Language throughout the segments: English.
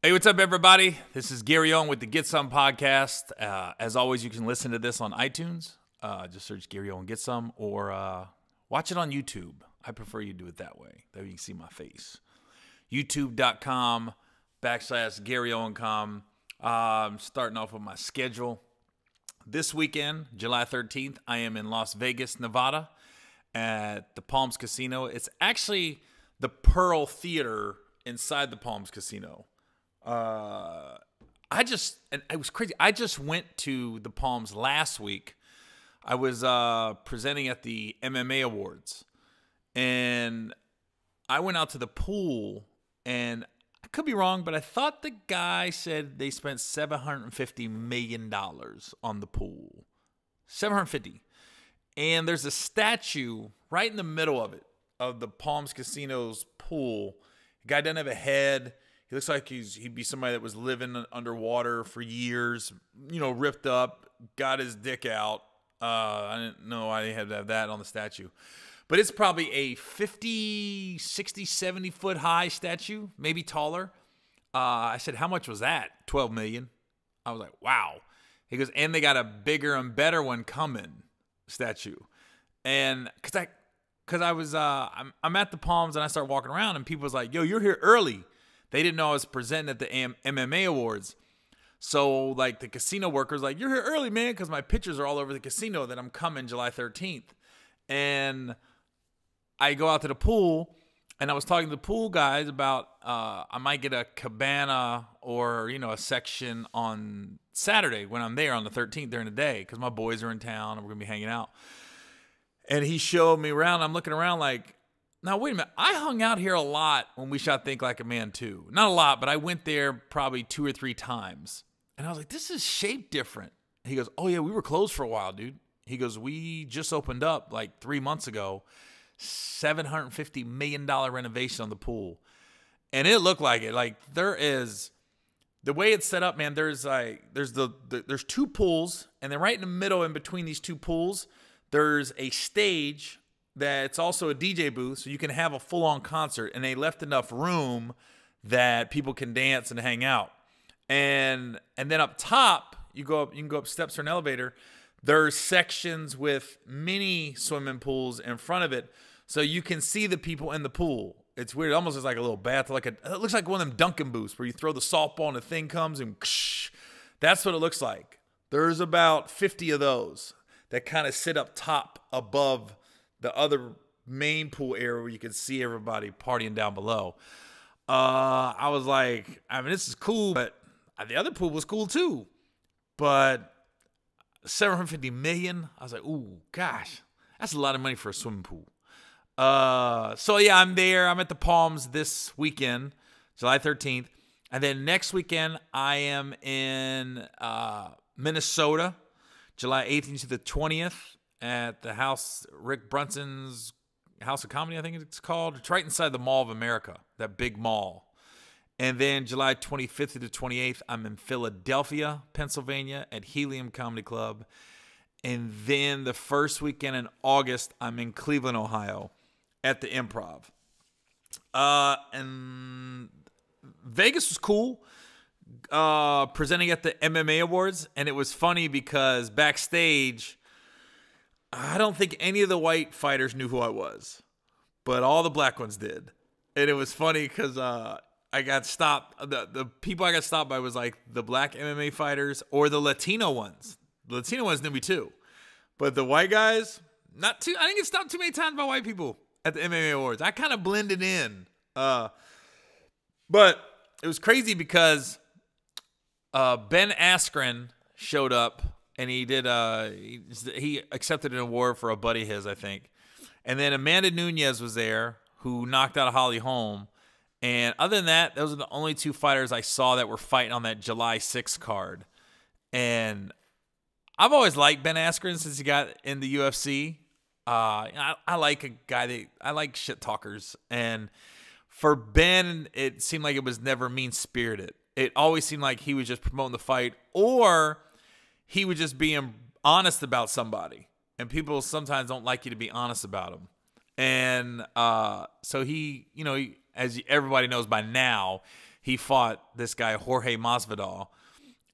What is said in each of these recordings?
Hey, what's up, everybody? This is Gary Owen with the Get Some podcast. As always, you can listen to this on iTunes. Just search Gary Owen Get Some, or watch it on YouTube. I prefer you do it that way. That way you can see my face. YouTube.com/GaryOwenCom. I'm starting off with my schedule. This weekend, July 13th, I am in Las Vegas, Nevada at the Palms Casino. It's actually the Pearl Theater inside the Palms Casino. And it was crazy. I just went to the Palms last week. I was presenting at the MMA Awards, and I went out to the pool, and I could be wrong, but I thought the guy said they spent $750 million on the pool. $750. And there's a statue right in the middle of it, of the Palms Casino's pool. The guy doesn't have a head. He looks like he'd be somebody that was living underwater for years, ripped up, got his dick out. I didn't know I had to have that on the statue. But it's probably a 50, 60, 70-foot high statue, maybe taller. I said, how much was that? $12 million. I was like, wow. He goes, and they got a bigger and better one coming, statue. And because I was, I'm at the Palms, and I start walking around, and people was like, yo, you're here early. They didn't know I was presenting at the MMA Awards. So, like, the casino workers like, you're here early, man, because my pictures are all over the casino that I'm coming July 13th. And I go out to the pool, and I was talking to the pool guys about I might get a cabana or, a section on Saturday when I'm there on the 13th during the day, because my boys are in town and we're going to be hanging out. And he showed me around. I'm looking around like, now, wait a minute. I hung out here a lot when we shot Think Like a Man 2. Not a lot, but I went there probably 2 or 3 times. And I was like, this is shaped different. He goes, oh, yeah, we were closed for a while, dude. He goes, we just opened up like 3 months ago. $750 million renovation on the pool. And it looked like it. Like, there is, the way it's set up, man, there's 2 pools. And then right in the middle, in between these 2 pools, there's a stage that's also a DJ booth, so you can have a full-on concert, and they left enough room that people can dance and hang out. And then up top, you can go up steps or an elevator. There's sections with mini swimming pools in front of it, so you can see the people in the pool. It's weird. It almost looks like a little bath, it looks like one of them Dunkin' booths where you throw the softball and the thing comes and that's what it looks like. There's about 50 of those that kind of sit up top above the other main pool area where you can see everybody partying down below. I was like, this is cool, but the other pool was cool too. But $750 million, I was like, ooh, gosh, that's a lot of money for a swimming pool. So yeah, I'm there. I'm at the Palms this weekend, July 13th. And then next weekend, I am in Minnesota, July 18th to the 20th. At the house, Rick Brunson's House of Comedy, I think it's called. It's right inside the Mall of America, that big mall. And then July 25th to the 28th, I'm in Philadelphia, Pennsylvania at Helium Comedy Club. And then the first weekend in August, I'm in Cleveland, Ohio at the Improv. And Vegas was cool. Presenting at the MMA Awards. And it was funny because backstage, I don't think any of the white fighters knew who I was, but all the black ones did. And it was funny because I got stopped. The people I got stopped by was like the black MMA fighters or the Latino ones. The Latino ones knew me too. But the white guys, not too. I didn't get stopped too many times by white people at the MMA Awards. I kind of blended in. But it was crazy because Ben Askren showed up. And he did. He accepted an award for a buddy of his, I think. And then Amanda Nunes was there, who knocked out Holly Holm. And other than that, those are the only 2 fighters I saw that were fighting on that July 6th card. And I've always liked Ben Askren since he got in the UFC. I like a guy I like shit talkers. And for Ben, it seemed like it was never mean-spirited. It always seemed like he was just promoting the fight, or he was just being honest about somebody. And people sometimes don't like you to be honest about them. And so he, as everybody knows by now, he fought this guy, Jorge Masvidal,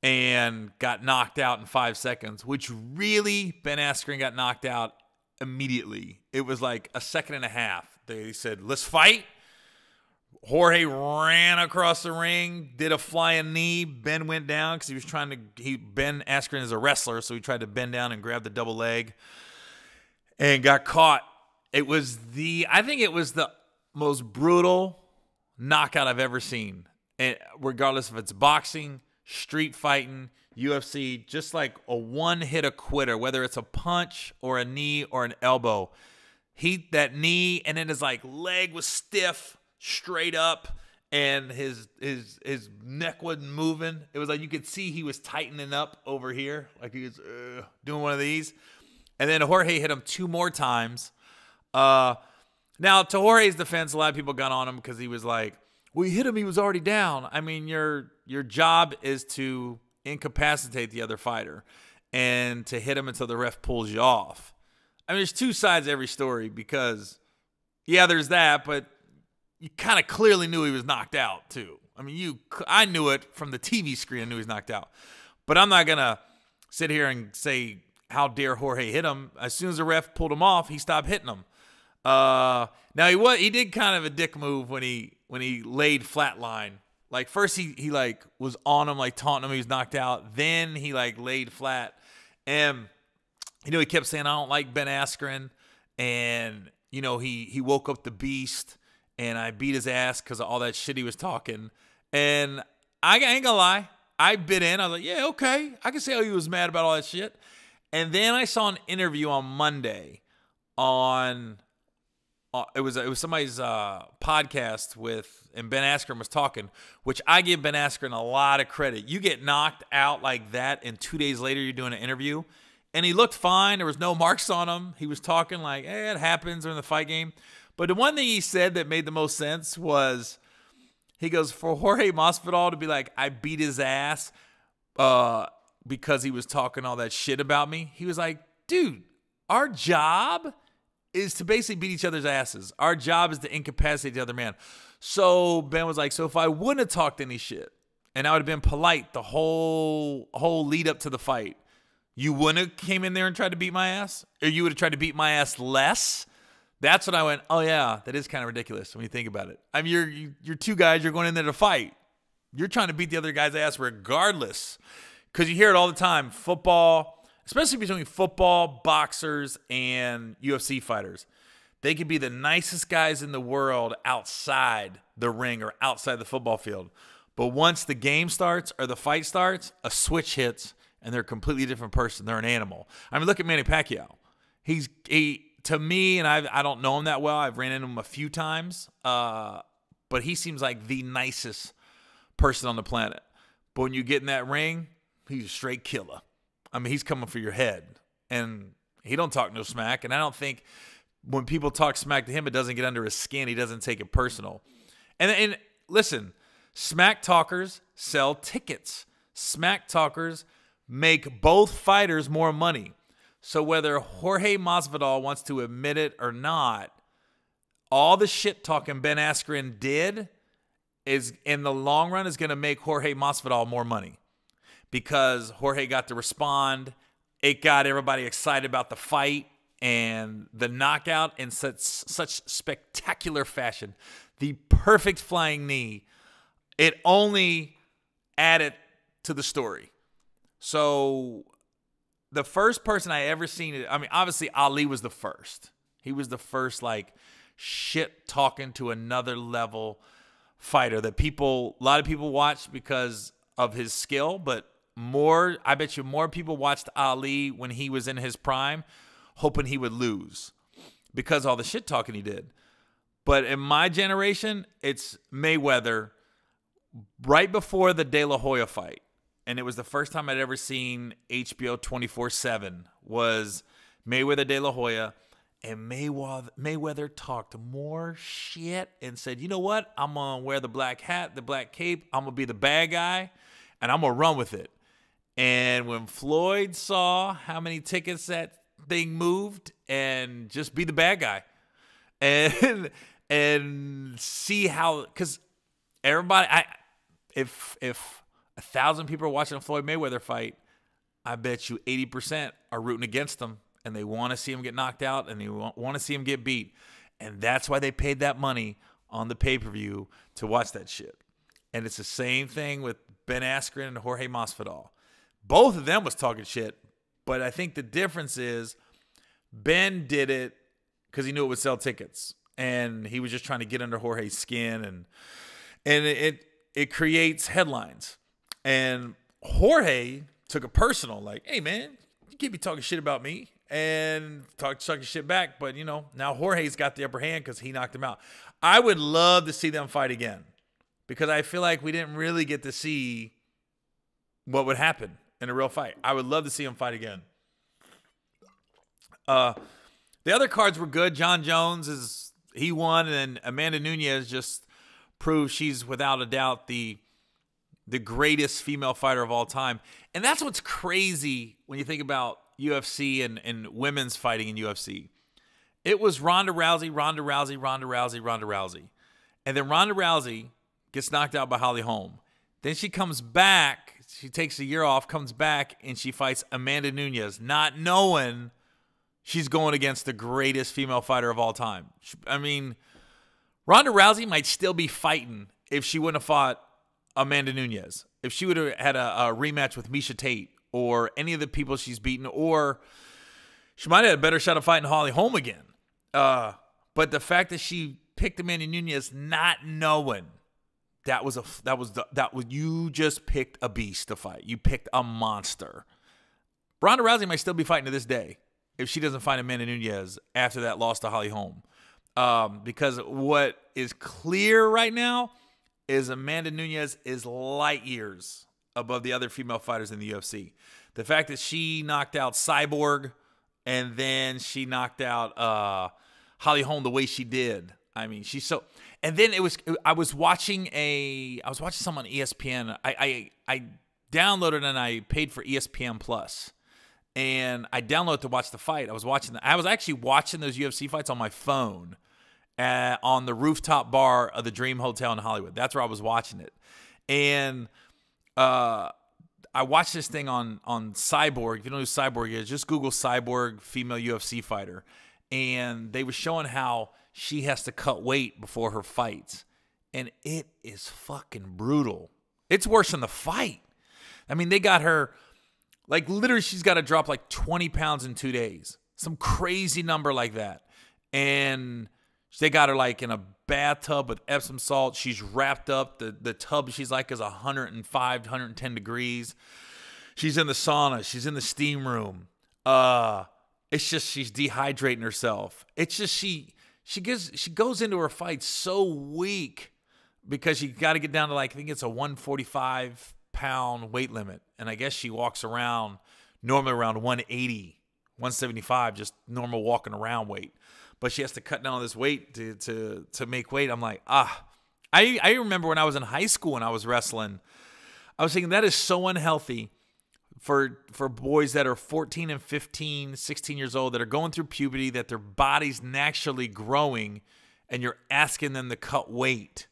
and got knocked out in 5 seconds, which really, Ben Askren got knocked out immediately. It was like a second and a half. They said, let's fight. Jorge ran across the ring, did a flying knee. Ben went down because he was trying to, Ben Askren is a wrestler, so he tried to bend down and grab the double leg and got caught. I think it was the most brutal knockout I've ever seen. And regardless if it's boxing, street fighting, UFC, just like a one-hit quitter, whether it's a punch or a knee or an elbow. That knee, and then his like leg was stiff, straight up, and his neck wasn't moving. It was like you could see he was tightening up over here, like he was doing one of these. And then Jorge hit him 2 more times. Now, to Jorge's defense, a lot of people got on him because he was like, well, you hit him, he was already down. I mean, your job is to incapacitate the other fighter and to hit him until the ref pulls you off. I mean, there's 2 sides to every story because, yeah, there's that, but you kind of clearly knew he was knocked out too. I mean, I knew it from the TV screen. I knew he was knocked out. But I'm not going to sit here and say how dare Jorge hit him. As soon as the ref pulled him off, he stopped hitting him. Now, he did kind of a dick move when he laid flatline. Like, first he like was on him, like taunting him. He was knocked out. Then he like laid flat. And, he kept saying, I don't like Ben Askren. And, he woke up the beast. And I beat his ass because of all that shit he was talking. And I ain't gonna lie. I bit in. I was like, yeah, okay. I can see how he was mad about all that shit. And then I saw an interview on Monday on it was somebody's podcast and Ben Askren was talking, which I give Ben Askren a lot of credit. You get knocked out like that, and 2 days later you're doing an interview. And he looked fine. There was no marks on him. He was talking like, it happens during the fight game. But the one thing he said that made the most sense was, he goes, for Jorge Masvidal to be like, I beat his ass because he was talking all that shit about me. He was like, dude, our job is to basically beat each other's asses. Our job is to incapacitate the other man. So Ben was like, so if I wouldn't have talked any shit and I would have been polite the whole lead up to the fight, you wouldn't have came in there and tried to beat my ass? Or you would have tried to beat my ass less? That's when I went, oh, yeah, that is kind of ridiculous when you think about it. I mean, you're 2 guys, you're going in there to fight. You're trying to beat the other guy's ass regardless. Because you hear it all the time. Football, especially between football, boxers, and UFC fighters. They could be the nicest guys in the world outside the ring or outside the football field. But once the game starts or the fight starts, a switch hits, and they're a completely different person. They're an animal. I mean, look at Manny Pacquiao. To me, and I don't know him that well. I've ran into him a few times. But he seems like the nicest person on the planet. But when you get in that ring, he's a straight killer. I mean, he's coming for your head. And he don't talk no smack. And I don't think when people talk smack to him, it doesn't get under his skin. He doesn't take it personal. And listen, smack talkers sell tickets. Smack talkers make both fighters more money. So whether Jorge Masvidal wants to admit it or not, all the shit talking Ben Askren did is, in the long run, is going to make Jorge Masvidal more money. Because Jorge got to respond. It got everybody excited about the fight and the knockout in such spectacular fashion. The perfect flying knee. It only added to the story. So the first person I ever seen, I mean, obviously Ali was the first. He was the first, like, shit talking to another level fighter that a lot of people watched because of his skill, but I bet you more people watched Ali when he was in his prime, hoping he would lose because of all the shit talking he did. But in my generation, it's Mayweather right before the De La Hoya fight. And it was the first time I'd ever seen HBO 24/7 was Mayweather De La Hoya. And Mayweather talked more shit and said, you know what? I'm going to wear the black hat, the black cape. I'm going to be the bad guy, and I'm going to run with it. And when Floyd saw how many tickets that thing moved and just be the bad guy and see how – because everybody if 1,000 people are watching a Floyd Mayweather fight, I bet you 80% are rooting against him, and they want to see him get knocked out, and they want to see him get beat. And that's why they paid that money on the pay-per-view to watch that shit. And it's the same thing with Ben Askren and Jorge Masvidal. Both of them was talking shit, but I think the difference is Ben did it because he knew it would sell tickets, and he was just trying to get under Jorge's skin, and it creates headlines. And Jorge took it personal, like, hey, man, you can't be talking shit about me, and talking shit back. But, now Jorge's got the upper hand because he knocked him out. I would love to see them fight again because I feel like we didn't really get to see what would happen in a real fight. I would love to see them fight again. The other cards were good. John Jones, he won, and Amanda Nunes just proved she's without a doubt the greatest female fighter of all time. And that's what's crazy when you think about UFC and women's fighting in UFC. It was Ronda Rousey. And then Ronda Rousey gets knocked out by Holly Holm. Then she comes back. She takes a year off, comes back, and she fights Amanda Nunes, not knowing she's going against the greatest female fighter of all time. I mean, Ronda Rousey might still be fighting if she wouldn't have fought Amanda Nunes. If she would have had a rematch with Miesha Tate or any of the people she's beaten, or she might have had a better shot of fighting Holly Holm again. But the fact that she picked Amanda Nunes not knowing you just picked a beast to fight. You picked a monster. Ronda Rousey might still be fighting to this day if she doesn't fight Amanda Nunes after that loss to Holly Holm. Because what is clear right now is Amanda Nunes is light years above the other female fighters in the UFC. The fact that she knocked out Cyborg and then she knocked out Holly Holm the way she did. I mean, she's so. And then I was watching some on ESPN. I downloaded and I paid for ESPN Plus. And I downloaded to watch the fight. I was actually watching those UFC fights on my phone on the rooftop bar of the Dream Hotel in Hollywood. That's where I was watching it. And I watched this thing on Cyborg. If you don't know who Cyborg is, just Google Cyborg female UFC fighter. And they were showing how she has to cut weight before her fights. And it is fucking brutal. It's worse than the fight. I mean, they got her, like, literally she's got to drop like 20 pounds in 2 days. Some crazy number like that. And they got her like in a bathtub with Epsom salt. She's wrapped up. The tub she's like is 105, 110 degrees. She's in the sauna. She's in the steam room. It's just she's dehydrating herself. It's just she goes into her fight so weak because she got to get down to like, I think it's a 145-pound weight limit. And I guess she walks around normally around 180, 175, just normal walking around weight. But she has to cut down on this weight to make weight. I'm like, I remember when I was in high school and I was wrestling, I was thinking that is so unhealthy for boys that are 14 and 15, 16 years old that are going through puberty, that their body's naturally growing, and you're asking them to cut weight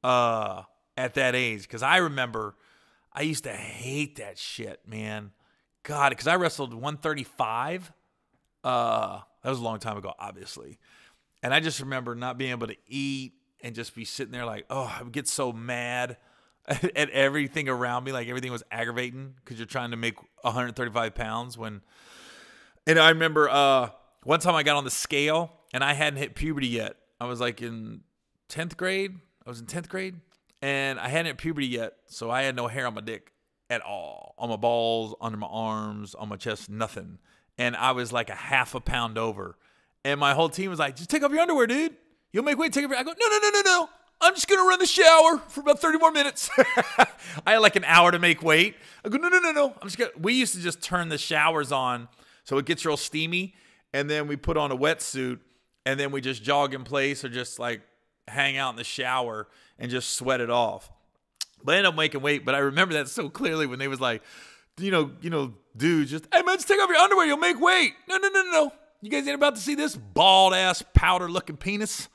at that age. Because I remember I used to hate that shit, man. God, because I wrestled 135. That was a long time ago, obviously. And I just remember not being able to eat and just be sitting there like, oh, I would get so mad at everything around me. Like everything was aggravating because you're trying to make 135 pounds. And I remember one time I got on the scale and I hadn't hit puberty yet. I was like in 10th grade. I was in 10th grade and I hadn't hit puberty yet. So I had no hair on my dick at all. On my balls, under my arms, on my chest, nothing. And I was like a half a pound over. And my whole team was like, just take off your underwear, dude. You'll make weight. Take off your... I go, no. I'm just going to run the shower for about 30 more minutes. I had like an hour to make weight. I go, no. We used to just turn the showers on so it gets real steamy. And then we put on a wetsuit. And then we just jog in place or just like hang out in the shower and just sweat it off. But I ended up making weight. But I remember that so clearly when they was like, you know, dude, just, hey, man, just take off your underwear. You'll make weight. No. You guys ain't about to see this bald-ass, powder-looking penis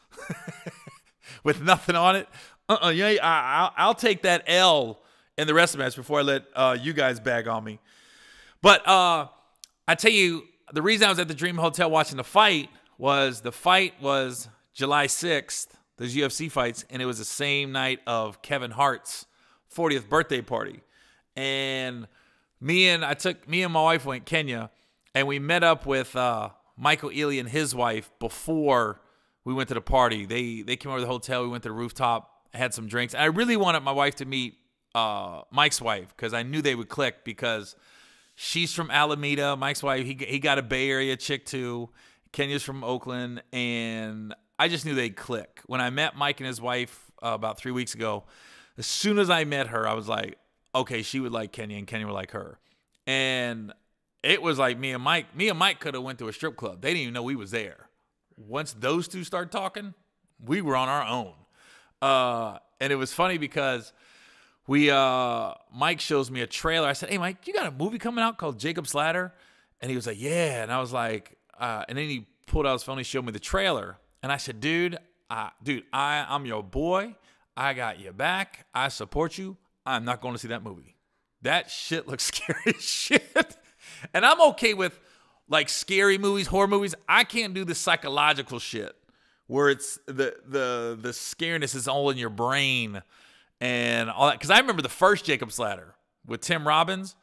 with nothing on it. Yeah, I'll take that L in the rest of the match before I let you guys bag on me. But I tell you, the reason I was at the Dream Hotel watching the fight was July 6th, those UFC fights, and it was the same night of Kevin Hart's 40th birthday party. And me and my wife went Kenya, and we met up with Michael Ealy and his wife before we went to the party. They came over to the hotel. We went to the rooftop, had some drinks. And I really wanted my wife to meet Mike's wife because I knew they would click because she's from Alameda. Mike's wife, he got a Bay Area chick too. Kenya's from Oakland, and I just knew they'd click. When I met Mike and his wife about 3 weeks ago, as soon as I met her, I was like, okay, she would like Kenya, and Kenya would like her. And it was like me and Mike could have went to a strip club. They didn't even know we was there. Once those two started talking, we were on our own. And it was funny because Mike shows me a trailer. I said, hey, Mike, you got a movie coming out called Jacob's Ladder? And he was like, yeah. And I was like, and then he pulled out his phone. He showed me the trailer. And I said, dude, I'm your boy. I got your back. I support you. I'm not going to see that movie. That shit looks scary as shit. And I'm okay with like scary movies, horror movies. I can't do the psychological shit where it's the scariness is all in your brain and all that. Because I remember the first Jacob's Ladder with Tim Robbins.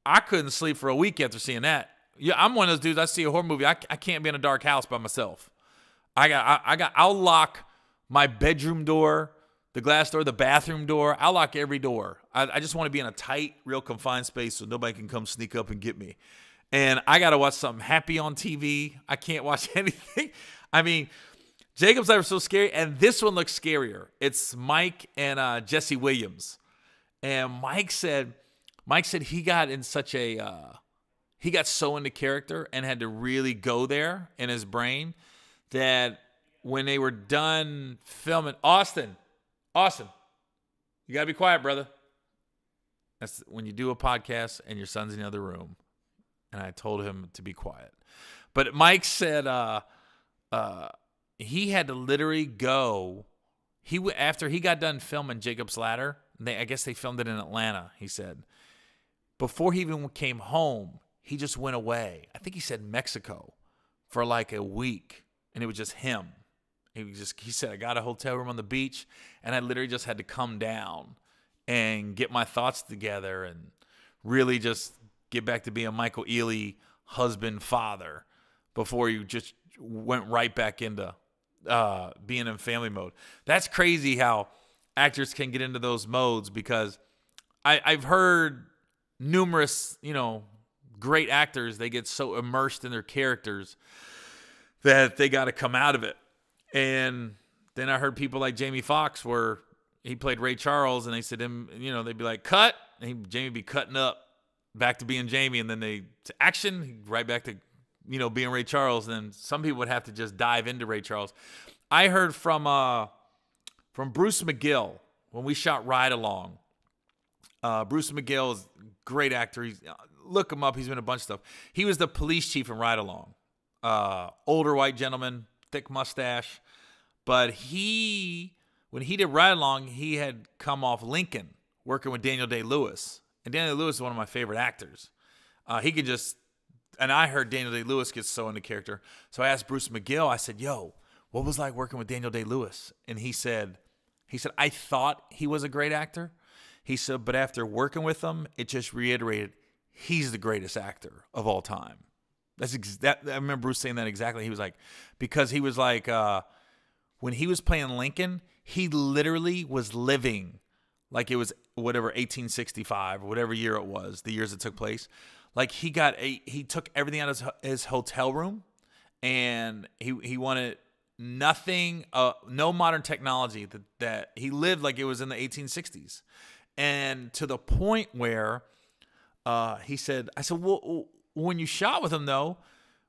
I couldn't sleep for a week after seeing that. Yeah, I'm one of those dudes. I see a horror movie. I can't be in a dark house by myself. I'll lock my bedroom door, the glass door, the bathroom door. I'll lock every door. I just want to be in a tight, real confined space so nobody can come sneak up and get me. And I got to watch something happy on TV. I can't watch anything. I mean, Jacob's Ladder was so scary, and this one looks scarier. It's Mike and Jesse Williams. And Mike said he got in such a he got so into character and had to really go there in his brain that when they were done filming, Austin, you got to be quiet, brother. That's when you do a podcast and your son's in the other room. And I told him to be quiet. But Mike said he had to literally go. After he got done filming Jacob's Ladder, I guess they filmed it in Atlanta, he said. Before he even came home, he just went away. I think he said Mexico for like a week. And it was just him. He said, I got a hotel room on the beach, and I literally just had to come down and get my thoughts together and really just get back to being Michael Ealy, husband, father, before you just went right back into being in family mode. That's crazy how actors can get into those modes because I've heard numerous, great actors, they get so immersed in their characters that they got to come out of it. And then I heard people like Jamie Foxx where he played Ray Charles and they said they'd be like, cut. And Jamie would be cutting up back to being Jamie. And then to action, right back to, being Ray Charles. And then some people would have to just dive into Ray Charles. I heard from Bruce McGill when we shot Ride Along. Bruce McGill is a great actor. Look him up. He's been in a bunch of stuff. He was the police chief in Ride Along. Older white gentleman, thick mustache. But when he did Ride Along, he had come off Lincoln working with Daniel Day-Lewis. And Daniel Day-Lewis is one of my favorite actors. He could just, and I heard Daniel Day-Lewis gets so into character. So I asked Bruce McGill, I said, yo, what was it like working with Daniel Day-Lewis? And he said, I thought he was a great actor. He said, but after working with him, it just reiterated, he's the greatest actor of all time. I remember Bruce saying that exactly. He was like, because he was like, when he was playing Lincoln, he literally was living like it was whatever 1865 or whatever year it was, the years it took place. Like he took everything out of his hotel room, and he wanted nothing, no modern technology. That he lived like it was in the 1860s, and to the point where I said, well, when you shot with him, though,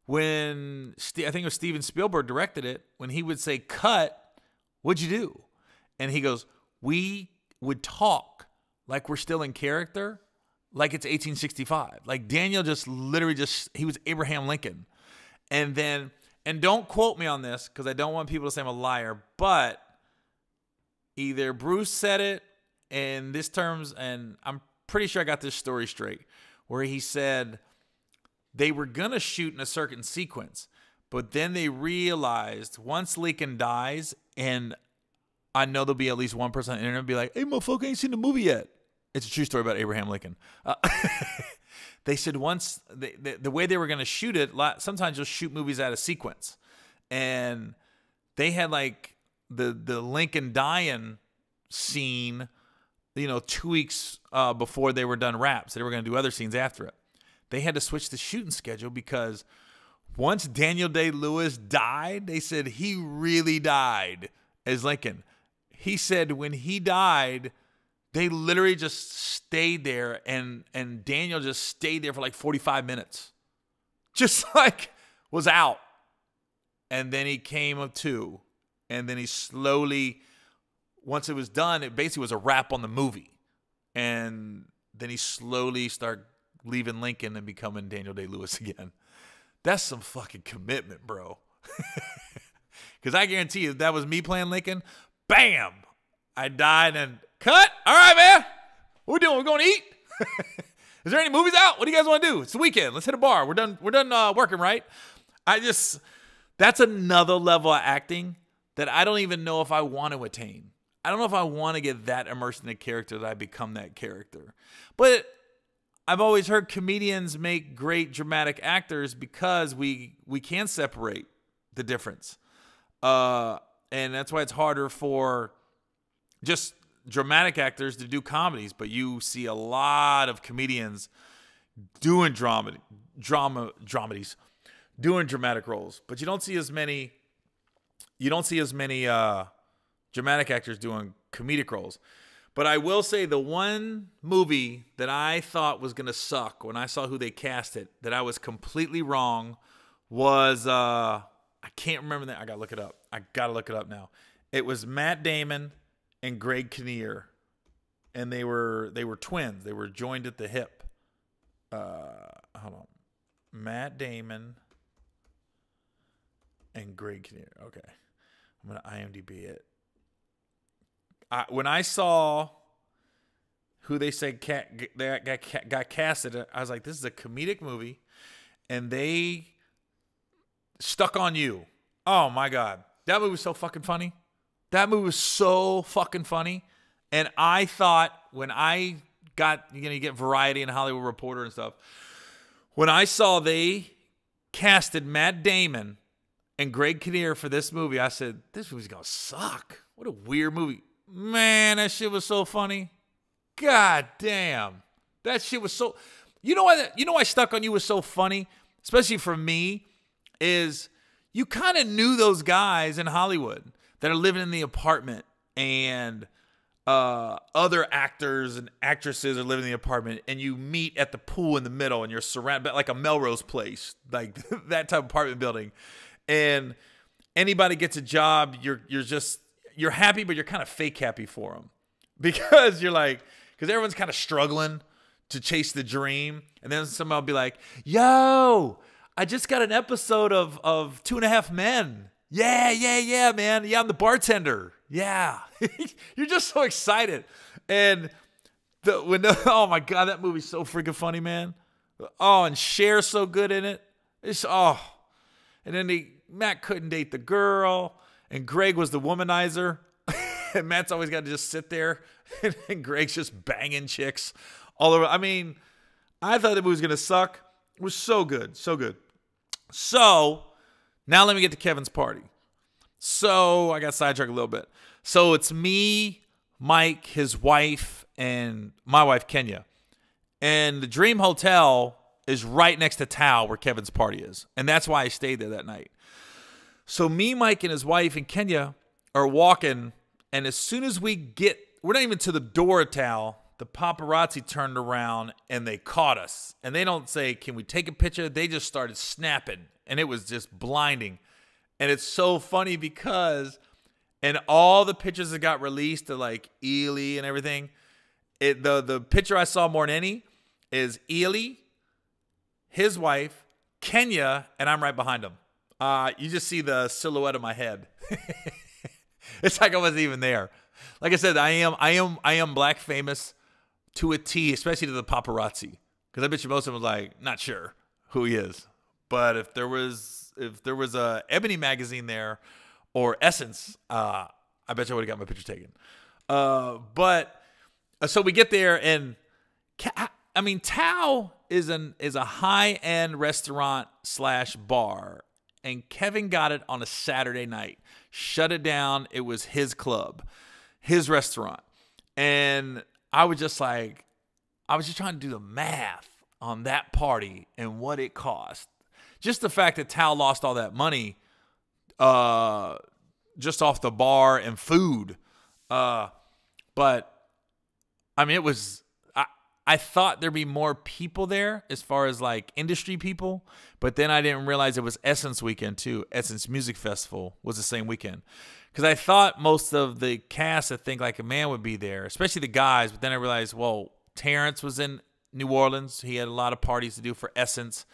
when I think it was Steven Spielberg directed it, when he would say, cut, what'd you do? And he goes, we would talk like we're still in character, like it's 1865. Like Daniel he was Abraham Lincoln. And don't quote me on this because I don't want people to say I'm a liar, but either Bruce said it in this terms, and I'm pretty sure I got this story straight, where he said they were going to shoot in a certain sequence, but then they realized once Lincoln dies, and I know there'll be at least one person on the internet be like, hey, motherfucker, ain't seen the movie yet. It's a true story about Abraham Lincoln. They said once, the way they were going to shoot it, sometimes you'll shoot movies out of sequence. And they had like the Lincoln dying scene, 2 weeks before they were done wraps. They were going to do other scenes after it. They had to switch the shooting schedule because once Daniel Day-Lewis died, they said he really died as Lincoln. He said when he died, they literally just stayed there, and Daniel just stayed there for like 45 minutes. Just like was out. And then he came up to, and then he slowly, once it was done, it basically was a wrap on the movie. And then he slowly started leaving Lincoln and becoming Daniel Day-Lewis again. That's some fucking commitment, bro. Because I guarantee you, if that was me playing Lincoln, bam, I died and cut. All right, man. What we doing? We're going to eat? Is there any movies out? What do you guys want to do? It's the weekend. Let's hit a bar. We're done working, right? That's another level of acting that I don't even know if I want to attain. I don't know if I want to get that immersed in a character that I become that character. But I've always heard comedians make great dramatic actors because we can separate the difference. And that's why it's harder for just dramatic actors to do comedies. But you see a lot of comedians doing dramedies, doing dramatic roles. But you don't see as many dramatic actors doing comedic roles. But I will say the one movie that I thought was going to suck when I saw who they cast it, that I was completely wrong, was, I can't remember that. I got to look it up. I got to look it up now. It was Matt Damon and Greg Kinnear. And they were twins. They were joined at the hip. Hold on. Matt Damon and Greg Kinnear. Okay. I'm going to IMDb it. When I saw who they said got casted, I was like, this is a comedic movie. And they stuck on you. Oh, my God. That movie was so fucking funny. That movie was so fucking funny. And I thought when I got, you get Variety and Hollywood Reporter and stuff, when I saw they casted Matt Damon and Greg Kinnear for this movie, I said, this movie's going to suck. What a weird movie. Man, that shit was so funny. God damn. That shit was so... You know why Stuck on You was so funny? Especially for me, is you kind of knew those guys in Hollywood that are living in the apartment, and other actors and actresses are living in the apartment, and you meet at the pool in the middle, and you're surrounded like a Melrose Place, like that type of apartment building. And anybody gets a job, you're happy, but you're kind of fake happy for them, because everyone's kind of struggling to chase the dream. And then somebody will be like, yo, I just got an episode of 2.5 Men. Yeah, man. Yeah, I'm the bartender. Yeah. You're just so excited. And oh my God, that movie's so freaking funny, man. Oh, and Cher's so good in it. And then Matt couldn't date the girl, and Greg was the womanizer. And Matt's always got to just sit there, and Greg's just banging chicks all over. I mean, I thought the movie was going to suck. It was so good, so good. So now let me get to Kevin's party. So I got sidetracked a little bit. So it's me, Mike, his wife, and my wife, Kenya. And the Dream Hotel is right next to Tao, where Kevin's party is. And that's why I stayed there that night. So me, Mike, and his wife, and Kenya are walking. And as soon as we're not even to the door of Tao, the paparazzi turned around and they caught us. And they don't say, can we take a picture? They just started snapping. And it was just blinding. And it's so funny because in all the pictures that got released of like Ealy and everything, the picture I saw more than any is Ealy, his wife, Kenya, and I'm right behind him. You just see the silhouette of my head. It's like I wasn't even there. Like I said, I am black famous to a T, especially to the paparazzi. Because I bet you most of them was like, not sure who he is. But if there was a Ebony magazine there or Essence, I bet you I would have got my picture taken. So we get there, and I mean, Tao is a high-end restaurant / bar, and Kevin got it on a Saturday night. Shut it down. It was his club, his restaurant. And I was just trying to do the math on that party and what it cost. Just the fact that Tao lost all that money just off the bar and food. But, I mean, it was... I thought there'd be more people there as far as like industry people, but then I didn't realize it was Essence weekend too. Essence Music Festival was the same weekend. Because I thought most of the cast at Think Like a Man would be there, especially the guys, but then I realized, well, Terrence was in New Orleans. He had a lot of parties to do for Essence.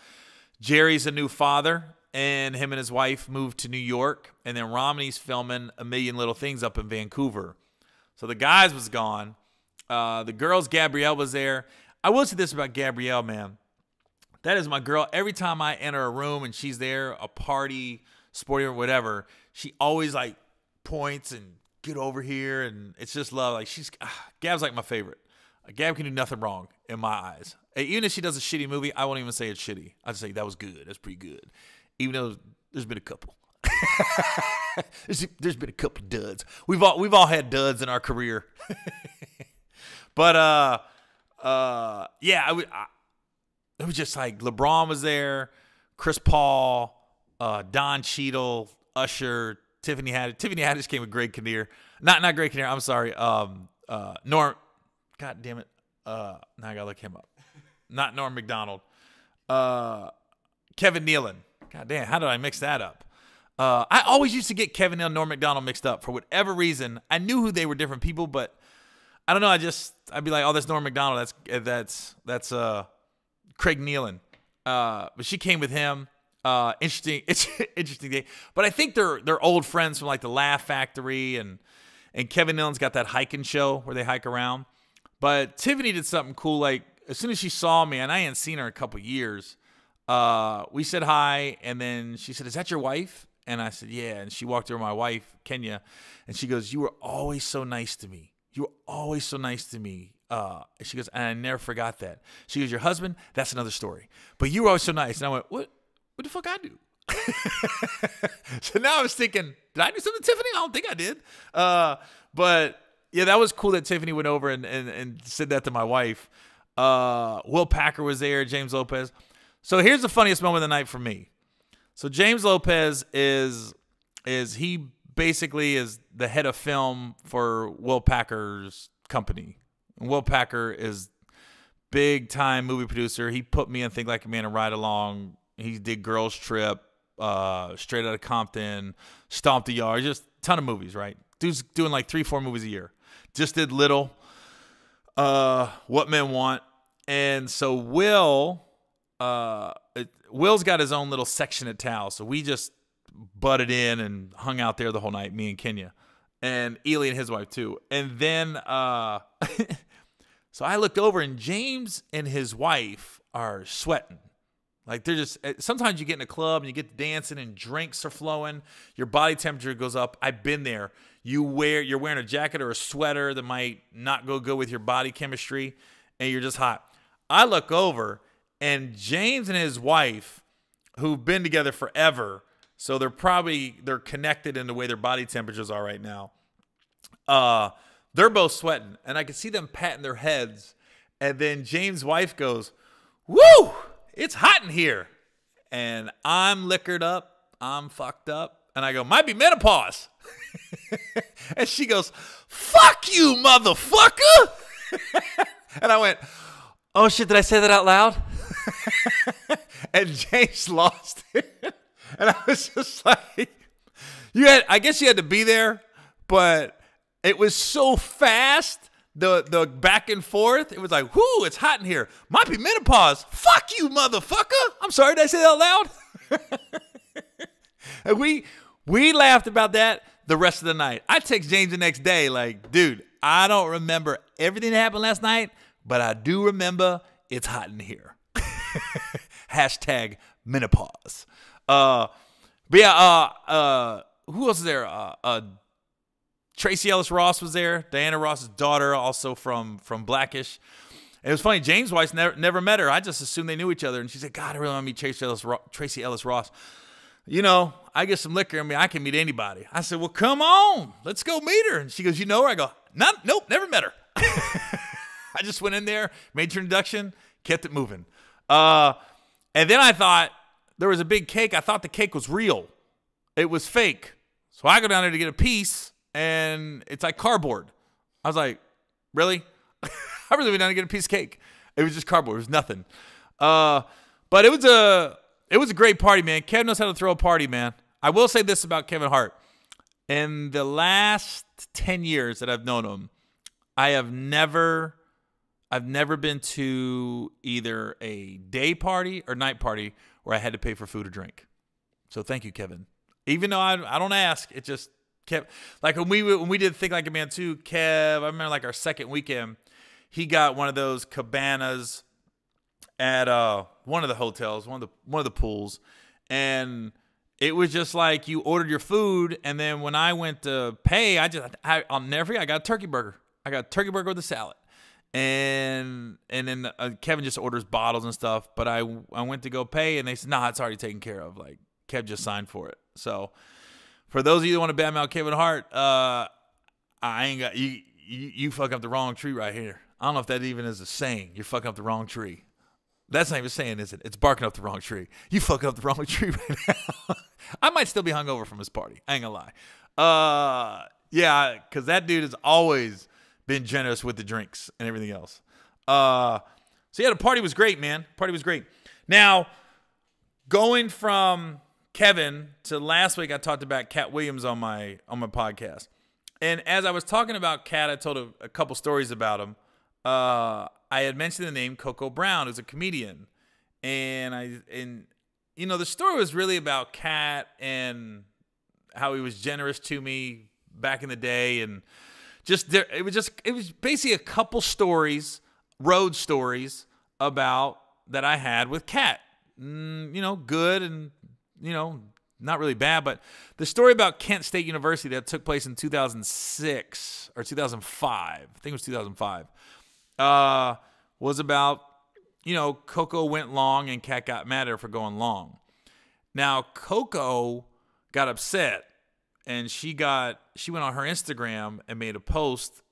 Jerry's a new father, and him and his wife moved to New York, and then Romney's filming A Million Little Things up in Vancouver. So the guys was gone. The girls, Gabrielle was there. I will say this about Gabrielle, man. That is my girl. Every time I enter a room and she's there, a party, sporting or whatever, she always like points and get over here, and it's just love. Like Gab's like my favorite. Gab can do nothing wrong in my eyes. Even if she does a shitty movie, I won't even say it's shitty. I just say that was good. That's pretty good. Even though there's been a couple. there's been a couple duds. We've all had duds in our career. But yeah, it was just like LeBron was there, Chris Paul, Don Cheadle, Usher, Tiffany Haddish. Tiffany Haddish came with Greg Kinnear. Not Greg Kinnear. I'm sorry. Norm. God damn it. Now I gotta look him up. Not Norm Macdonald. Kevin Nealon. God damn. How did I mix that up? I always used to get Kevin Nealon and Norm Macdonald mixed up for whatever reason. I knew who they were, different people, but I don't know. I'd be like, oh, that's Norm Macdonald. That's Craig Nealon. But she came with him. Interesting day. But I think they're old friends from like the Laugh Factory, and Kevin Nealon's got that hiking show where they hike around. But Tiffany did something cool. Like as soon as she saw me, and I hadn't seen her in a couple years, we said hi, and then she said, "Is that your wife?" And I said, "Yeah." And she walked over to my wife, Kenya, and she goes, "You were always so nice to me. You were always so nice to me." She goes, and I never forgot that. She goes, "Your husband, that's another story. But you were always so nice." And I went, What the fuck I do? So now I was thinking, did I do something to Tiffany? I don't think I did. But yeah, that was cool that Tiffany went over and said that to my wife. Will Packer was there, James Lopez. So here's the funniest moment of the night for me. So James Lopez is he basically is the head of film for Will Packer's company. And Will Packer is big time movie producer. He put me in Think Like a Man and Ride Along. He did Girls Trip, Straight Outta Compton, Stomp the Yard, just a ton of movies, right? Dude's doing like 3-4 movies a year. Just did Little, What Men Want. And so Will's got his own little section at Tao. So we just butted in and hung out there the whole night, me and Kenya. And Ealy and his wife too. And then so I looked over, and James and his wife are sweating. Like they're just, sometimes you get in a club and you get to dancing and drinks are flowing. Your body temperature goes up. I've been there. You're wearing a jacket or a sweater that might not go good with your body chemistry, and you're just hot. I look over, and James and his wife, who've been together forever, so they're connected in the way their body temperatures are right now. They're both sweating, and I can see them patting their heads. And then James' wife goes, "Woo! It's hot in here." And I'm liquored up. I'm fucked up. And I go, "Might be menopause." And she goes, "Fuck you, motherfucker." And I went, "Oh shit, did I say that out loud?" And James lost it. And I was just like, I guess you had to be there, but it was so fast. The back and forth, it was like, whoo, it's hot in here. Might be menopause. Fuck you, motherfucker. I'm sorry, did I say that out loud? And we laughed about that. the rest of the night. I text James the next day like, dude, I don't remember everything that happened last night, but I do remember it's hot in here. Hashtag menopause. But yeah, who else is there? Tracy Ellis Ross was there. Diana Ross's daughter, also from Blackish. It was funny. James Weiss never met her. I just assumed they knew each other. And she said, God, I really want to meet Tracy Ellis Ross. You know, I get some liquor. I mean, I can meet anybody. I said, well, come on. Let's go meet her. And she goes, you know her? I go, nope, never met her. I just went in there, made your introduction, kept it moving. And then I thought there was a big cake. I thought the cake was real. It was fake. So I go down there to get a piece, and it's like cardboard. I was like, really? I really went down to get a piece of cake. It was just cardboard. It was nothing. But it was a great party, man. Kevin knows how to throw a party, man. I will say this about Kevin Hart. In the last 10 years that I've known him, I've never been to either a day party or night party where I had to pay for food or drink. So thank you, Kevin. Even though I don't ask, it just kept, like when we did Think Like a Man 2, Kev, I remember like our second weekend, he got one of those cabanas at one of the hotels, one of the pools, and it was just like you ordered your food, and then when I went to pay, I'll never forget, I got a turkey burger. I got a turkey burger with a salad, and then Kevin just orders bottles and stuff. But I went to go pay, and they said, "Nah, it's already taken care of. Like Kev just signed for it." So for those of you that want to badmouth Kevin Hart, I ain't got you. You fuck up the wrong tree right here. I don't know if that even is a saying. You're fucking up the wrong tree. That's not even saying, is it? It's barking up the wrong tree. You fucking up the wrong tree right now. I might still be hungover from his party. I ain't gonna lie. Yeah, because that dude has always been generous with the drinks and everything else. So yeah, the party was great, man. Party was great. Now, going from Kevin to last week, I talked about Katt Williams on my podcast. And as I was talking about Katt, I told a couple stories about him. I had mentioned the name Coco Brown, who's a comedian, and you know, the story was really about Katt and how he was generous to me back in the day, and it was basically a couple stories, road stories about that I had with Katt. You know, good and you know, not really bad, but the story about Kent State University that took place in 2006 or 2005, I think it was 2005. Was about, you know, Coco went long and Katt got mad at her for going long. Now, Coco got upset, and she went on her Instagram and made a post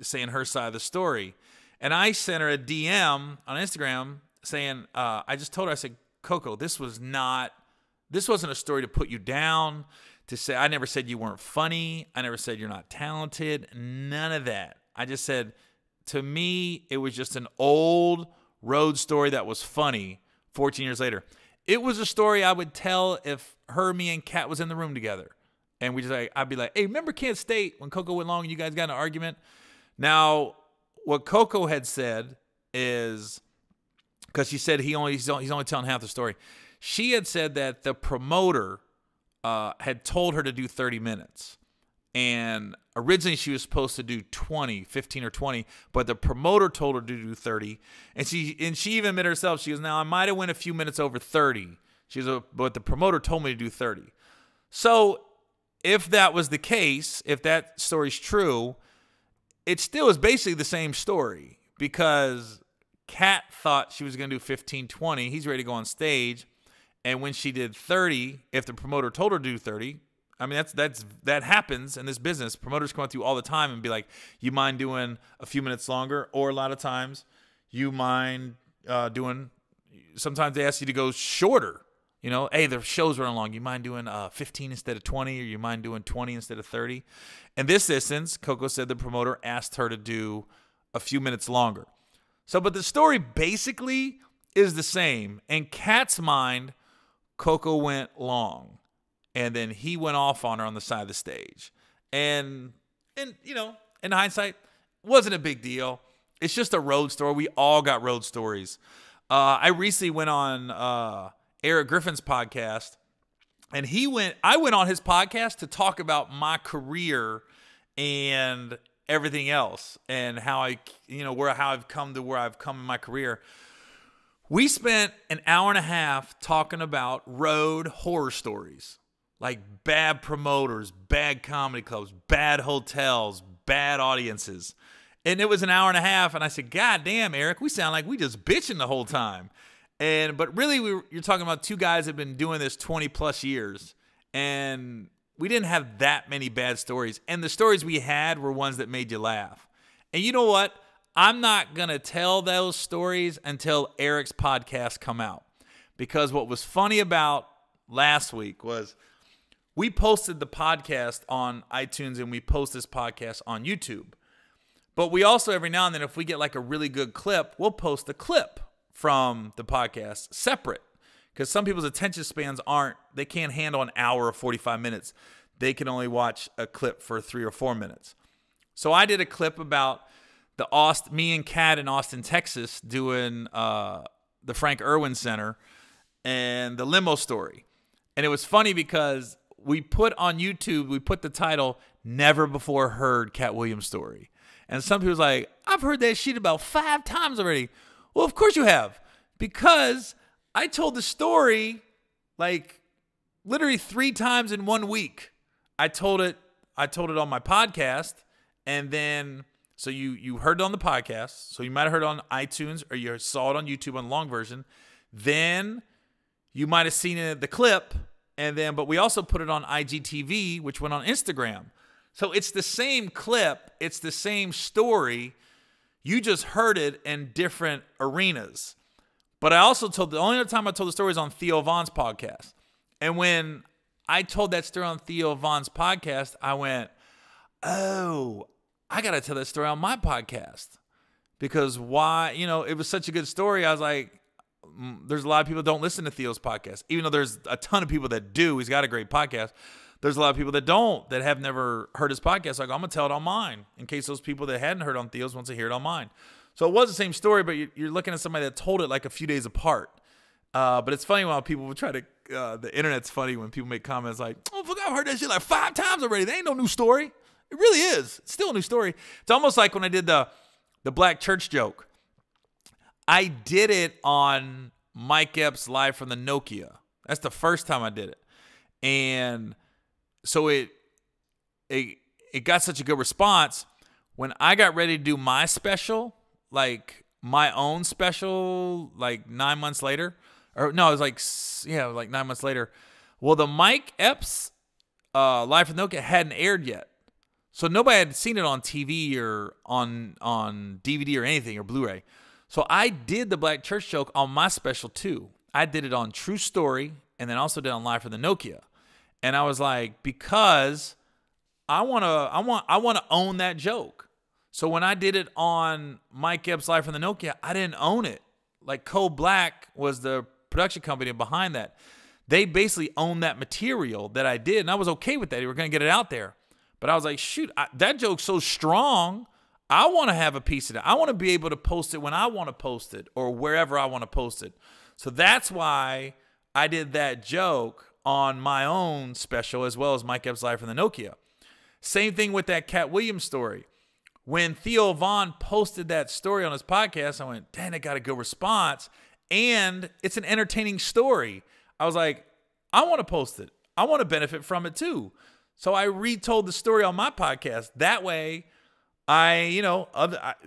saying her side of the story. And I sent her a DM on Instagram saying, I just told her, I said, Coco, this wasn't a story to put you down, to say, I never said you weren't funny. I never said you're not talented. None of that. I just said, to me, it was just an old road story that was funny 14 years later. It was a story I would tell if me and Katt was in the room together. And I'd be like, hey, remember Kent State when Coco went long and you guys got in an argument? Now, what Coco had said is, because she said he's only telling half the story. She had said that the promoter had told her to do 30 minutes. And originally she was supposed to do 15 or 20, but the promoter told her to do 30. And she even admitted herself, she goes, now I might have went a few minutes over 30. She goes, but the promoter told me to do 30. So if that was the case, if that story's true, it still is basically the same story, because Katt thought she was going to do 15, 20. He's ready to go on stage. And when she did 30, if the promoter told her to do 30, I mean, that happens in this business. Promoters come up to you all the time and be like, you mind doing a few minutes longer? Or a lot of times, you mind sometimes they ask you to go shorter. You know, hey, the show's running long. You mind doing 15 instead of 20, or you mind doing 20 instead of 30? In this instance, Coco said the promoter asked her to do a few minutes longer. So, but the story basically is the same. In Katt's mind, Coco went long. And then he went off on her on the side of the stage. And you know, in hindsight, wasn't a big deal. It's just a road story. We all got road stories. I recently went on Eric Griffin's podcast, And I went on his podcast to talk about my career and everything else and how how I've come to where I've come in my career. We spent an hour and a half talking about road horror stories, like bad promoters, bad comedy clubs, bad hotels, bad audiences. And it was an hour and a half, and I said, God damn, Eric, we sound like we just bitching the whole time. But really, you're talking about two guys that have been doing this 20 plus years, and we didn't have that many bad stories. And the stories we had were ones that made you laugh. And you know what? I'm not going to tell those stories until Eric's podcast come out. Because what was funny about last week was we posted the podcast on iTunes and we post this podcast on YouTube. But we also, every now and then, if we get like a really good clip, we'll post a clip from the podcast separate, because some people's attention spans they can't handle an hour or 45 minutes. They can only watch a clip for 3 or 4 minutes. So I did a clip about me and Katt in Austin, Texas, doing the Frank Irwin Center and the limo story. And it was funny because we put on YouTube, we put the title, Never Before Heard Katt Williams Story. And some people's like, I've heard that shit about 5 times already. Well, of course you have, because I told the story like literally 3 times in 1 week. I told it on my podcast, and then so you heard it on the podcast, so you might have heard it on iTunes or you saw it on YouTube on the long version. Then you might have seen it the clip, but we also put it on IGTV, which went on Instagram. So it's the same clip, it's the same story. You just heard it in different arenas. But I also the only other time I told the story was on Theo Von's podcast. And when I told that story on Theo Von's podcast, I went, oh, I got to tell that story on my podcast. Because why, it was such a good story. I was like, there's a lot of people that don't listen to Theo's podcast. Even though there's a ton of people that do. He's got a great podcast. There's a lot of people that don't, that have never heard his podcast. Like, I'm going to tell it on mine in case those people that hadn't heard on Theo's want to hear it on mine. So it was the same story, but you're looking at somebody that told it like a few days apart. But it's funny when people would try to, the internet's funny when people make comments like, oh, fuck, I've heard that shit like 5 times already. They ain't no new story. It really is. It's still a new story. It's almost like when I did the black church joke. I did it on Mike Epps live from the Nokia. That's the first time I did it. And so it got such a good response. When I got ready to do my special, like my own special, like 9 months later, or no, it was like 9 months later. Well, the Mike Epps live from Nokia hadn't aired yet. So nobody had seen it on TV or on DVD or anything or Blu-ray. So I did the Black Church joke on my special too. I did it on True Story and then also did it on Live from the Nokia. And I was like, because I want to own that joke. So when I did it on Mike Epps Live from the Nokia, I didn't own it. Like Code Black was the production company behind that. They basically owned that material that I did, and I was okay with that. They were going to get it out there. But I was like, shoot, that joke's so strong, I want to have a piece of it. I want to be able to post it when I want to post it or wherever I want to post it. So that's why I did that joke on my own special as well as Mike Epps Live from the Nokia. Same thing with that Katt Williams story. When Theo Von posted that story on his podcast, I went, dang, it got a good response. And it's an entertaining story. I was like, I want to post it. I want to benefit from it too. So I retold the story on my podcast. That way,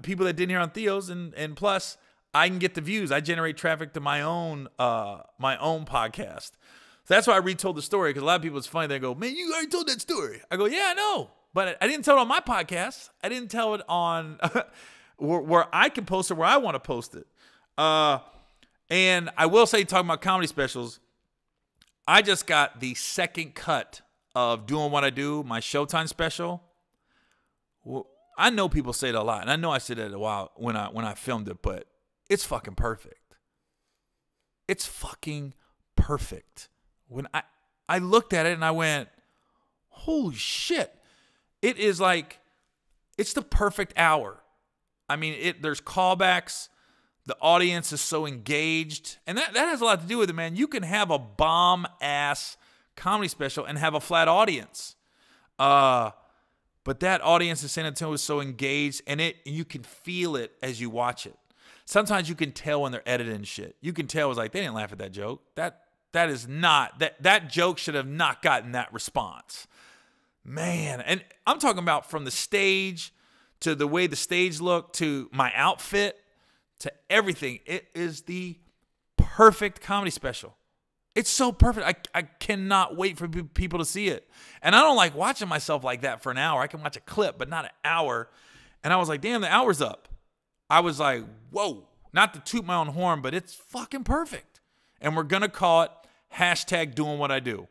people that didn't hear on Theo's, and plus, I can get the views. I generate traffic to my own podcast. So that's why I retold the story, because a lot of people, it's funny. They go, man, you already told that story. I go, yeah, I know. But I didn't tell it on my podcast. I didn't tell it on where I can post it, where I want to post it. And I will say, talking about comedy specials, I just got the second cut of Doing What I Do, my Showtime special. Well, I know people say it a lot, and I know I said it a while when I filmed it, but it's fucking perfect. It's fucking perfect. When I looked at it and I went, holy shit. It is like, it's the perfect hour. I mean, there's callbacks. The audience is so engaged. And that has a lot to do with it, man. You can have a bomb-ass comedy special and have a flat audience. But that audience in San Antonio was so engaged, and you can feel it as you watch it. Sometimes you can tell when they're editing shit. You can tell it's like, they didn't laugh at that joke. That is not, that joke should have not gotten that response. Man, and I'm talking about from the stage to the way the stage looked to my outfit to everything. It is the perfect comedy special. It's so perfect. I cannot wait for people to see it. And I don't like watching myself like that for an hour. I can watch a clip, but not an hour. And I was like, damn, the hour's up. I was like, whoa, not to toot my own horn, but it's fucking perfect. And we're going to call it #DoingWhatIdo.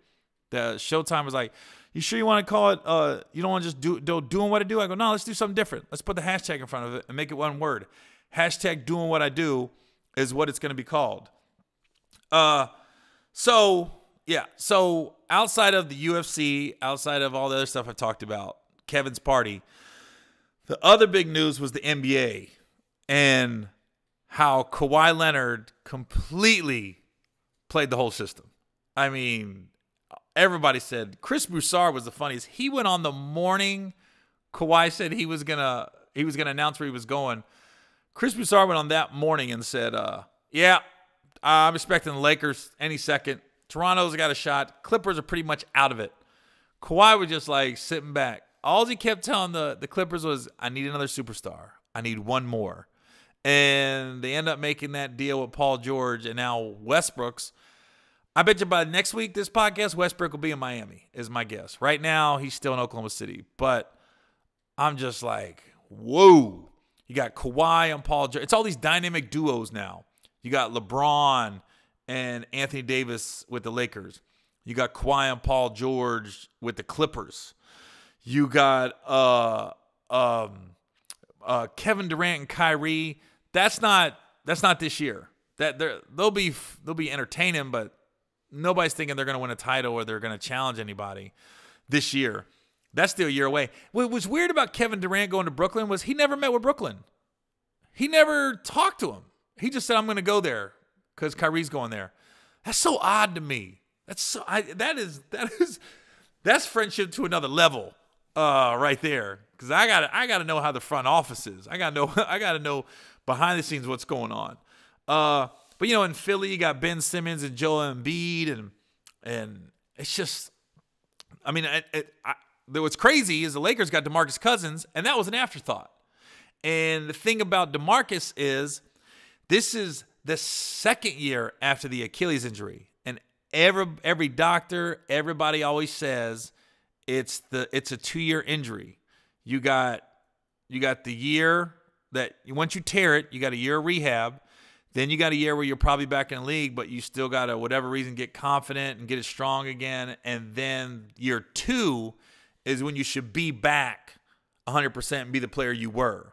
The Showtime was like, you sure you want to call it, you don't want to just doing what I do? I go, no, let's do something different. Let's put the hashtag in front of it and make it one word. #DoingWhatIdo is what it's going to be called. So outside of the UFC, outside of all the other stuff I've talked about, Kevin's party, the other big news was the NBA and how Kawhi Leonard completely played the whole system. I mean, everybody said Chris Broussard was the funniest. He went on the morning Kawhi said he was gonna announce where he was going. Chris Broussard went on that morning and said, yeah, I'm expecting the Lakers any second. Toronto's got a shot. Clippers are pretty much out of it. Kawhi was just like sitting back. All he kept telling the Clippers was, I need another superstar. I need one more. And they end up making that deal with Paul George and now Westbrook's. I bet you by next week, this podcast, Westbrook will be in Miami, is my guess. Right now, he's still in Oklahoma City. But I'm just like, whoa. You got Kawhi and Paul George. It's all these dynamic duos now. You got LeBron and Anthony Davis with the Lakers. You got Kawhi and Paul George with the Clippers. You got Kevin Durant and Kyrie. That's not this year. They'll be entertaining, but nobody's thinking they're going to win a title or they're going to challenge anybody this year. That's still a year away. What was weird about Kevin Durant going to Brooklyn was he never met with Brooklyn. He never talked to him. He just said, I'm going to go there because Kyrie's going there. That's so odd to me. That's friendship to another level right there. Because I gotta know how the front office is. I gotta know behind the scenes what's going on. But you know, in Philly, you got Ben Simmons and Joel Embiid, and it's just, I mean, what's crazy is the Lakers got DeMarcus Cousins, and that was an afterthought. And the thing about DeMarcus is, this is the second year after the Achilles injury, and every doctor, everybody always says it's a 2-year injury. You got the year that once you tear it, you got a year of rehab. Then you got a year where you're probably back in the league, but you still got to, whatever reason, get confident and get it strong again. And then year 2 is when you should be back 100% and be the player you were.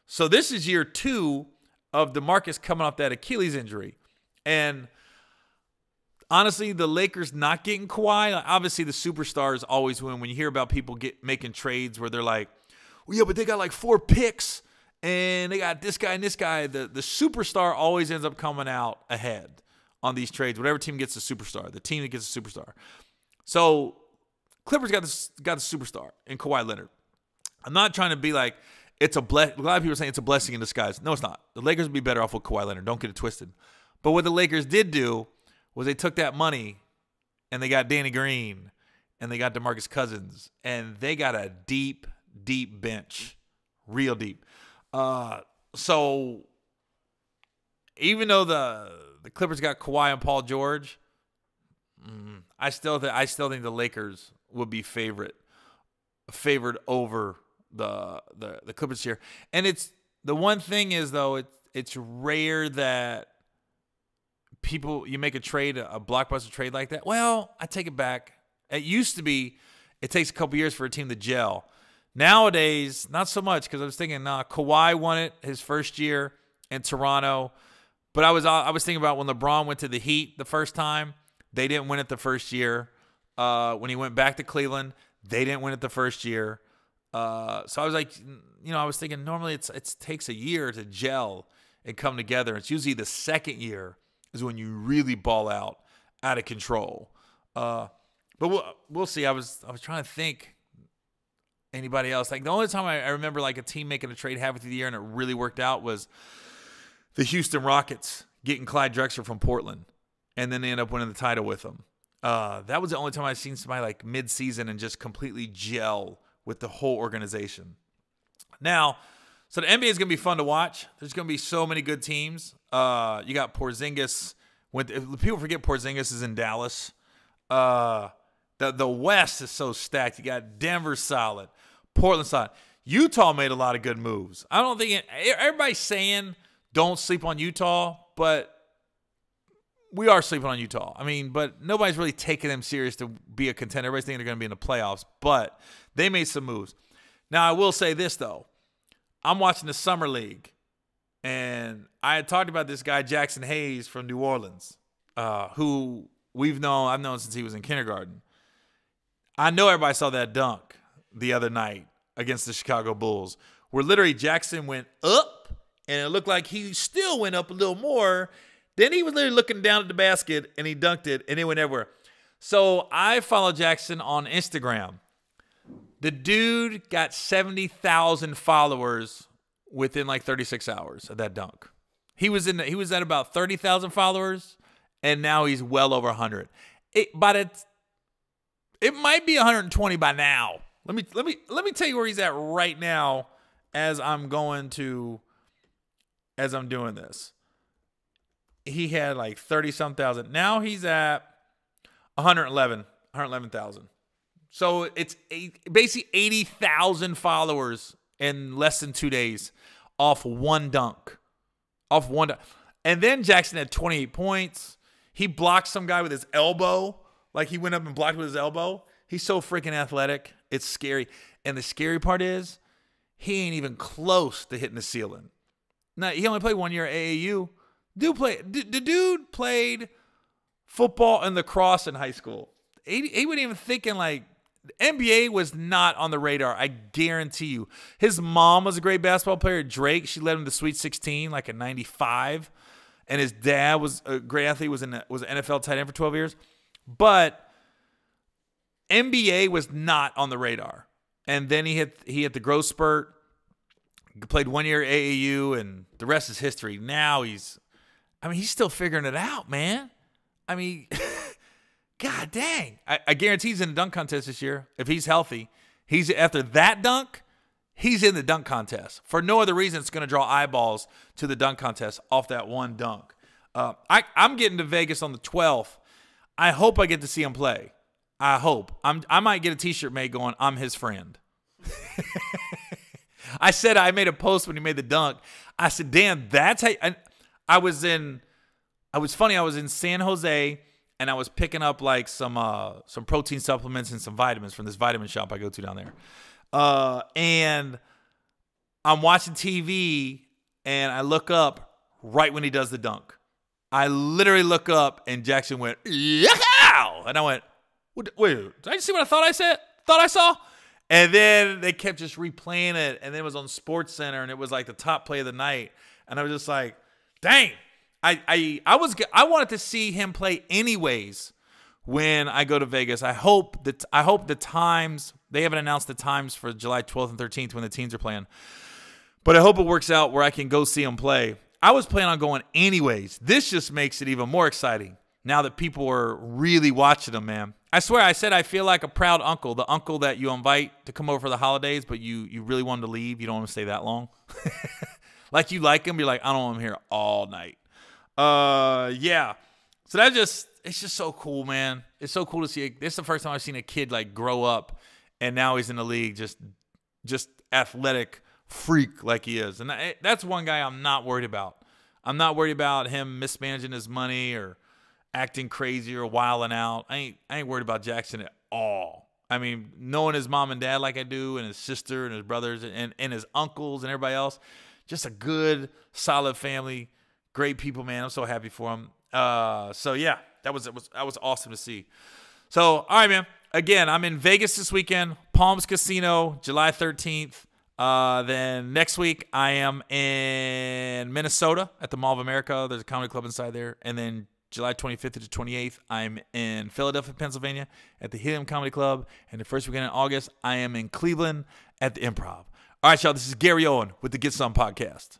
So this is year 2 of DeMarcus coming off that Achilles injury. And honestly, the Lakers not getting Kawhi, obviously the superstars always win. When you hear about people making trades where they're like, well, yeah, but they got like 4 picks and they got this guy and this guy. The superstar always ends up coming out ahead on these trades. Whatever team gets the superstar, the team that gets the superstar. So Clippers got the superstar in Kawhi Leonard. I'm not trying to be like, it's a lot of people are saying it's a blessing in disguise. No, it's not. The Lakers would be better off with Kawhi Leonard. Don't get it twisted. But what the Lakers did do was they took that money and they got Danny Green and they got DeMarcus Cousins and they got a deep, deep bench, real deep. So even though the Clippers got Kawhi and Paul George, I still think the Lakers would be favored over the Clippers here. And it's the one thing is though it's rare that you make a trade, a blockbuster trade like that. Well, I take it back. It used to be it takes a couple years for a team to gel. Nowadays, not so much, because I was thinking, Kawhi won it his first year in Toronto. But I was thinking about when LeBron went to the Heat the first time, they didn't win it the first year. When he went back to Cleveland, they didn't win it the first year. So I was like, I was thinking normally it takes a year to gel and come together. It's usually the second year is when you really ball out of control. But we'll see. I was trying to think anybody else. Like the only time I remember like a team making a trade halfway through the year and it really worked out was the Houston Rockets getting Clyde Drexler from Portland, and then they end up winning the title with them. That was the only time I've seen somebody like mid-season and just completely gel with the whole organization. Now, so the NBA is going to be fun to watch. There's going to be so many good teams. You got Porzingis. People forget Porzingis is in Dallas. The West is so stacked. You got Denver solid, Portland solid. Utah made a lot of good moves. I don't think everybody's saying don't sleep on Utah, but we are sleeping on Utah. I mean, but nobody's really taking them serious to be a contender. Everybody's thinking they're going to be in the playoffs, but they made some moves. Now, I will say this, though. I'm watching the Summer League, and I had talked about this guy, Jaxson Hayes from New Orleans, who I've known since he was in kindergarten. I know everybody saw that dunk the other night against the Chicago Bulls, where literally Jaxson went up, and it looked like he still went up a little more. Then he was literally looking down at the basket, and he dunked it, and it went everywhere. So I follow Jaxson on Instagram. The dude got 70,000 followers within like 36 hours of that dunk. He was at about 30,000 followers, and now he's well over 100. It might be 120 by now. Let me tell you where he's at right now as I'm doing this. He had like 30-some thousand. Now he's at 111,000. So it's basically 80,000 followers in less than 2 days off one dunk. And then Jaxson had 28 points. He blocked some guy with his elbow. Like he went up and blocked with his elbow. He's so freaking athletic. It's scary. And the scary part is he ain't even close to hitting the ceiling. Now, he only played 1 year at AAU. The dude played football and lacrosse in high school. He wasn't even thinking like the NBA was not on the radar. I guarantee you. His mom was a great basketball player, Drake. She led him to Sweet 16 like in 95. And his dad was a great athlete, was an NFL tight end for 12 years. But NBA was not on the radar. And then he hit the growth spurt, played 1 year at AAU, and the rest is history. Now he's still figuring it out, man. I mean, God dang. I guarantee he's in the dunk contest this year. If he's healthy, after that dunk, he's in the dunk contest. For no other reason, it's going to draw eyeballs to the dunk contest off that one dunk. I'm getting to Vegas on the 12th. I hope I get to see him play. I hope. I might get a T-shirt made going, I'm his friend. I made a post when he made the dunk. I said, damn, that's how I was in San Jose, and I was picking up like some protein supplements and some vitamins from this vitamin shop I go to down there. And I'm watching TV, and I look up right when he does the dunk. I literally look up, and Jaxson went, yow! And I went, wait, did I see what I thought I saw? And then they kept just replaying it, and then it was on SportsCenter, and it was like the top play of the night. And I was just like, dang. I wanted to see him play anyways when I go to Vegas. I hope the times, they haven't announced the times for July 12th and 13th when the teams are playing. But I hope it works out where I can go see him play. I was planning on going anyways. This just makes it even more exciting now that people are really watching him, man. I swear, I said I feel like a proud uncle, the uncle that you invite to come over for the holidays, but you really want him to leave. You don't want him to stay that long. Like you like him, you're like, I don't want him here all night. Yeah. So it's just so cool, man. It's so cool to see. This is the first time I've seen a kid like grow up, and now he's in the league, just athletic freak like he is. And that's one guy I'm not worried about. I'm not worried about him mismanaging his money or acting crazy or wilding out. I ain't worried about Jaxson at all. I mean, knowing his mom and dad like I do, and his sister and his brothers and his uncles and everybody else, just a good, solid family. Great people, man. I'm so happy for him. So yeah, that was awesome to see. So, all right, man. Again, I'm in Vegas this weekend, Palms Casino, July 13th. Then next week I am in Minnesota at the Mall of America. There's a comedy club inside there. And then July 25th to the 28th, I'm in Philadelphia, Pennsylvania at the Helium Comedy Club. And the first weekend in August, I am in Cleveland at the Improv. All right, y'all, this is Gary Owen with the Get Some Podcast.